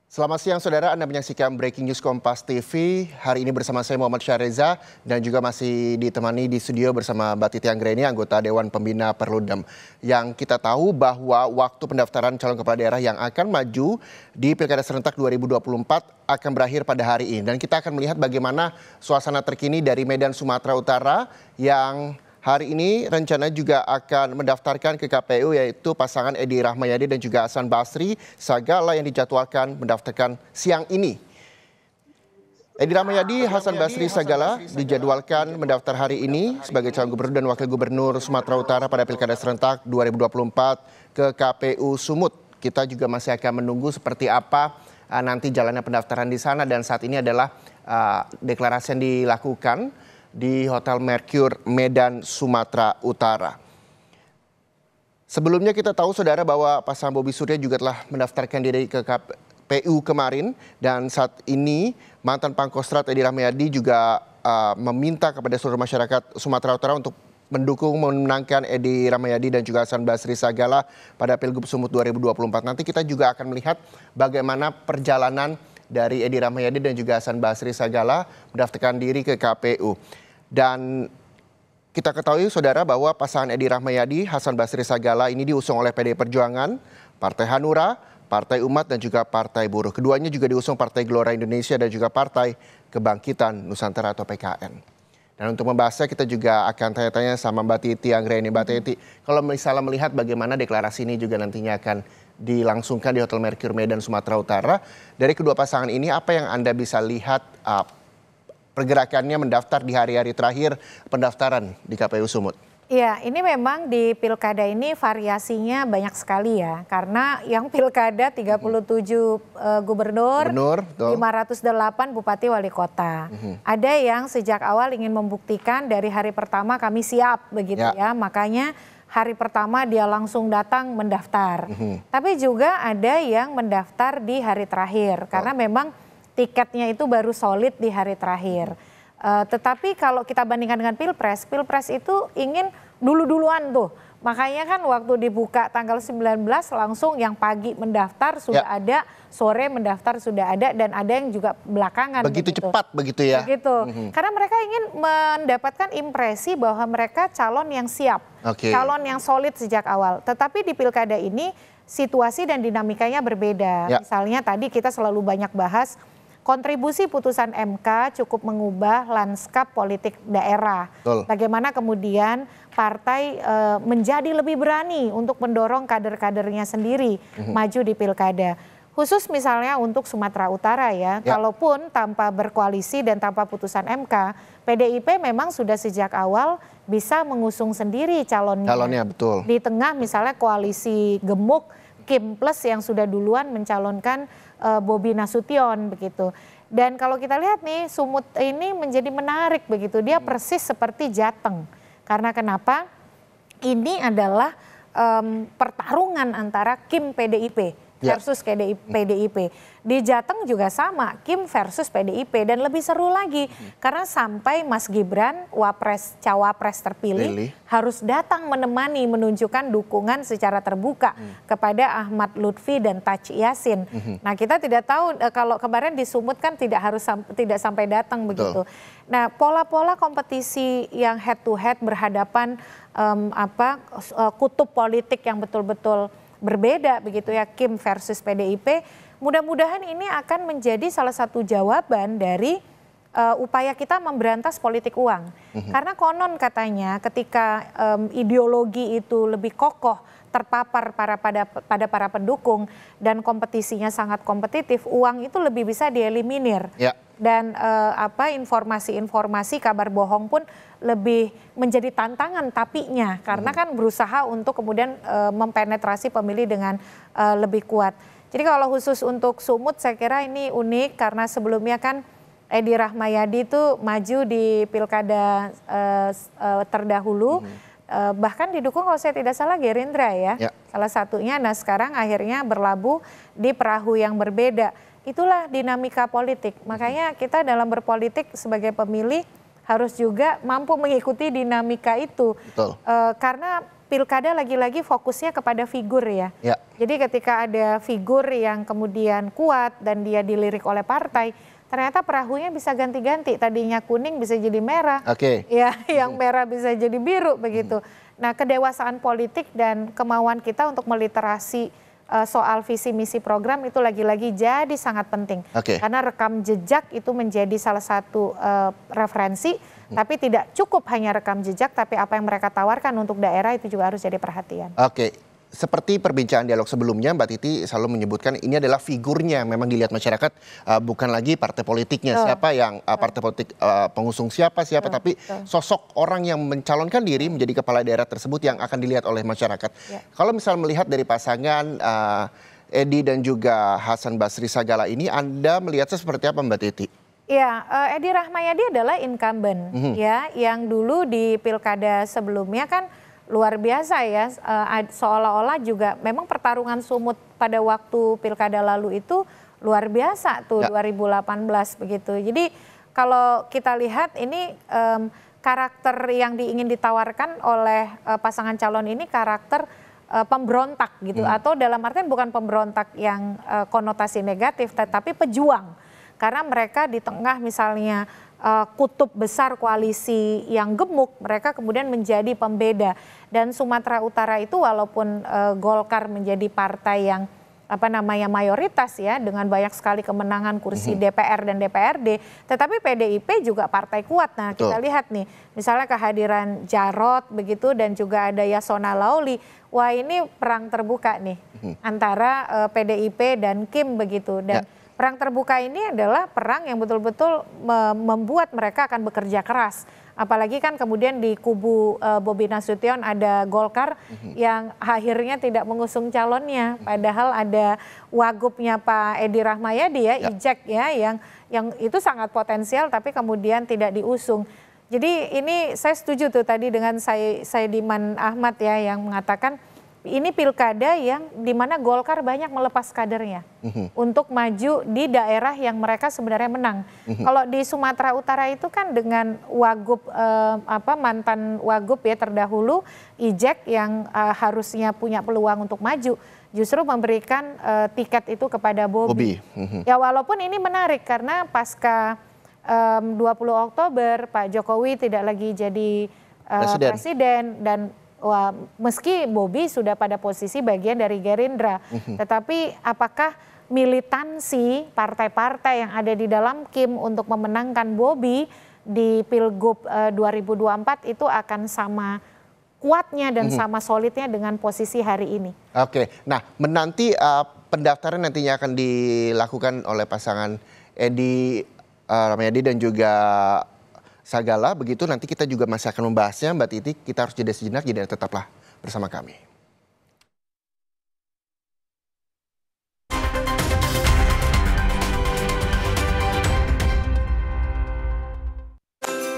Selamat siang saudara, Anda menyaksikan Breaking News Kompas TV. Hari ini bersama saya Muhammad Syareza dan juga masih ditemani di studio bersama Mbak Titi Anggreni, anggota Dewan Pembina Perludem. Yang kita tahu bahwa waktu pendaftaran calon kepala daerah yang akan maju di Pilkada Serentak 2024 akan berakhir pada hari ini. Dan kita akan melihat bagaimana suasana terkini dari Medan, Sumatera Utara yang hari ini rencana juga akan mendaftarkan ke KPU, yaitu pasangan Edi Rahmayadi dan juga Hasan Basri Sagala yang dijadwalkan mendaftarkan siang ini. Edi Rahmayadi, Hasan Basri Sagala dijadwalkan mendaftar hari ini sebagai calon gubernur dan wakil gubernur Sumatera Utara pada Pilkada Serentak 2024 ke KPU Sumut. Kita juga masih akan menunggu seperti apa nanti jalannya pendaftaran di sana, dan saat ini adalah deklarasi yang dilakukan di Hotel Mercure Medan, Sumatera Utara. Sebelumnya kita tahu saudara bahwa pasangan Bobi Surya juga telah mendaftarkan diri ke KPU kemarin, dan saat ini mantan Pangkostrat Edi Rahmayadi juga meminta kepada seluruh masyarakat Sumatera Utara untuk mendukung memenangkan Edi Rahmayadi dan juga Hasan Basri Sagala pada Pilgub Sumut 2024. Nanti kita juga akan melihat bagaimana perjalanan dari Edi Rahmayadi dan juga Hasan Basri Sagala mendaftarkan diri ke KPU. Dan kita ketahui saudara bahwa pasangan Edi Rahmayadi, Hasan Basri Sagala ini diusung oleh PDI Perjuangan, Partai Hanura, Partai Umat dan juga Partai Buruh. Keduanya juga diusung Partai Gelora Indonesia dan juga Partai Kebangkitan Nusantara atau PKN. Dan untuk membahasnya kita juga akan tanya-tanya sama Mbak Titi Anggreni. Mbak Titi, kalau misalnya melihat bagaimana deklarasi ini juga nantinya akan dilangsungkan di Hotel Mercure Medan, Sumatera Utara, dari kedua pasangan ini apa yang Anda bisa lihat pergerakannya mendaftar di hari-hari terakhir pendaftaran di KPU Sumut? Iya, ini memang di pilkada ini variasinya banyak sekali ya. Karena yang pilkada 37 gubernur, 508 bupati wali kota. Ada yang sejak awal ingin membuktikan dari hari pertama kami siap begitu ya. Makanya hari pertama dia langsung datang mendaftar. Tapi juga ada yang mendaftar di hari terakhir. Karena memang tiketnya itu baru solid di hari terakhir. Tetapi kalau kita bandingkan dengan Pilpres, Pilpres itu ingin dulu-duluan tuh. Makanya kan waktu dibuka tanggal 19 langsung yang pagi mendaftar sudah ada, sore mendaftar sudah ada, dan ada yang juga belakangan. Begitu cepat begitu ya? Begitu. Karena mereka ingin mendapatkan impresi bahwa mereka calon yang siap, calon yang solid sejak awal. Tetapi di pilkada ini situasi dan dinamikanya berbeda. Misalnya tadi kita selalu banyak bahas kontribusi putusan MK cukup mengubah lanskap politik daerah. Bagaimana kemudian partai menjadi lebih berani untuk mendorong kader-kadernya sendiri maju di pilkada. Khusus misalnya untuk Sumatera Utara ya, kalaupun tanpa berkoalisi dan tanpa putusan MK, PDIP memang sudah sejak awal bisa mengusung sendiri calonnya. Calonnya betul. Di tengah misalnya koalisi gemuk, Kim Plus yang sudah duluan mencalonkan Bobi Nasution begitu. Dan kalau kita lihat nih Sumut ini menjadi menarik begitu. Dia persis seperti Jateng. Karena kenapa? Ini adalah pertarungan antara Kim PDIP versus PDIP. Di Jateng juga sama, Kim versus PDIP, dan lebih seru lagi karena sampai Mas Gibran cawapres terpilih harus datang menemani, menunjukkan dukungan secara terbuka kepada Ahmad Lutfi dan Taci Yasin. Nah, kita tidak tahu kalau kemarin di Sumut kan tidak sampai datang begitu. Nah, pola-pola kompetisi yang head to head berhadapan kutub politik yang betul-betul berbeda begitu ya, Kim versus PDIP. Mudah-mudahan ini akan menjadi salah satu jawaban dari upaya kita memberantas politik uang. Karena konon katanya ketika ideologi itu lebih kokoh terpapar pada para pendukung dan kompetisinya sangat kompetitif, uang itu lebih bisa dieliminir. Dan informasi-informasi kabar bohong pun lebih menjadi tantangan tapinya, karena kan berusaha untuk kemudian mempenetrasi pemilih dengan lebih kuat. Jadi kalau khusus untuk Sumut saya kira ini unik karena sebelumnya kan Edi Rahmayadi itu maju di pilkada terdahulu, bahkan didukung kalau saya tidak salah Gerindra ya. Salah satunya. Nah sekarang akhirnya berlabuh di perahu yang berbeda. Itulah dinamika politik. Makanya kita dalam berpolitik sebagai pemilih harus juga mampu mengikuti dinamika itu. Karena pilkada lagi-lagi fokusnya kepada figur ya. Jadi ketika ada figur yang kemudian kuat dan dia dilirik oleh partai, ternyata perahunya bisa ganti-ganti. Tadinya kuning bisa jadi merah, ya, yang merah bisa jadi biru begitu. Nah, kedewasaan politik dan kemauan kita untuk meliterasi soal visi misi program itu lagi-lagi jadi sangat penting. Karena rekam jejak itu menjadi salah satu referensi, tapi tidak cukup hanya rekam jejak, tapi apa yang mereka tawarkan untuk daerah itu juga harus jadi perhatian. Seperti perbincangan dialog sebelumnya, Mbak Titi selalu menyebutkan ini adalah figurnya memang dilihat masyarakat, bukan lagi partai politiknya, siapa yang partai politik pengusung siapa, tapi sosok orang yang mencalonkan diri menjadi kepala daerah tersebut yang akan dilihat oleh masyarakat. Kalau misal melihat dari pasangan Edi dan juga Hasan Basri Sagala ini, Anda melihatnya seperti apa, Mbak Titi? Ya, Edi Rahmayadi adalah incumbent, ya, yang dulu di pilkada sebelumnya kan luar biasa ya, seolah-olah juga memang pertarungan sumut pada waktu pilkada lalu itu luar biasa tuh 2018 begitu. Jadi kalau kita lihat ini karakter yang ingin ditawarkan oleh pasangan calon ini karakter pemberontak gitu, atau dalam artian bukan pemberontak yang konotasi negatif, tetapi pejuang. Karena mereka di tengah misalnya kutub besar koalisi yang gemuk, mereka kemudian menjadi pembeda. Dan Sumatera Utara itu walaupun Golkar menjadi partai yang mayoritas ya, dengan banyak sekali kemenangan kursi DPR dan DPRD, tetapi PDIP juga partai kuat. Nah, kita lihat nih, misalnya kehadiran Jarot begitu dan juga ada Yasona Lauli. Wah, ini perang terbuka nih antara PDIP dan Kim begitu. Dan perang terbuka ini adalah perang yang betul-betul membuat mereka akan bekerja keras. Apalagi kan kemudian di kubu Bobi Nasution ada Golkar yang akhirnya tidak mengusung calonnya. Padahal ada wagubnya Pak Edi Rahmayadi ya, Ijek ya, yang itu sangat potensial tapi kemudian tidak diusung. Jadi ini saya setuju tuh tadi dengan Saidiman Ahmad ya, yang mengatakan ini pilkada yang dimana Golkar banyak melepas kadernya untuk maju di daerah yang mereka sebenarnya menang. Kalau di Sumatera Utara itu kan dengan wagub mantan wagub ya terdahulu Ijek yang harusnya punya peluang untuk maju, justru memberikan tiket itu kepada Bobi. Ya walaupun ini menarik karena pasca 20 Oktober Pak Jokowi tidak lagi jadi presiden dan meski Bobi sudah pada posisi bagian dari Gerindra, tetapi apakah militansi partai-partai yang ada di dalam Kim untuk memenangkan Bobi di Pilgub 2024 itu akan sama kuatnya dan sama solidnya dengan posisi hari ini? Nah menanti pendaftaran nantinya akan dilakukan oleh pasangan Edi Rahmayadi dan juga Sagala, begitu nanti kita juga masih akan membahasnya, Mbak Titi. Kita harus jeda sejenak, jadi tetaplah bersama kami.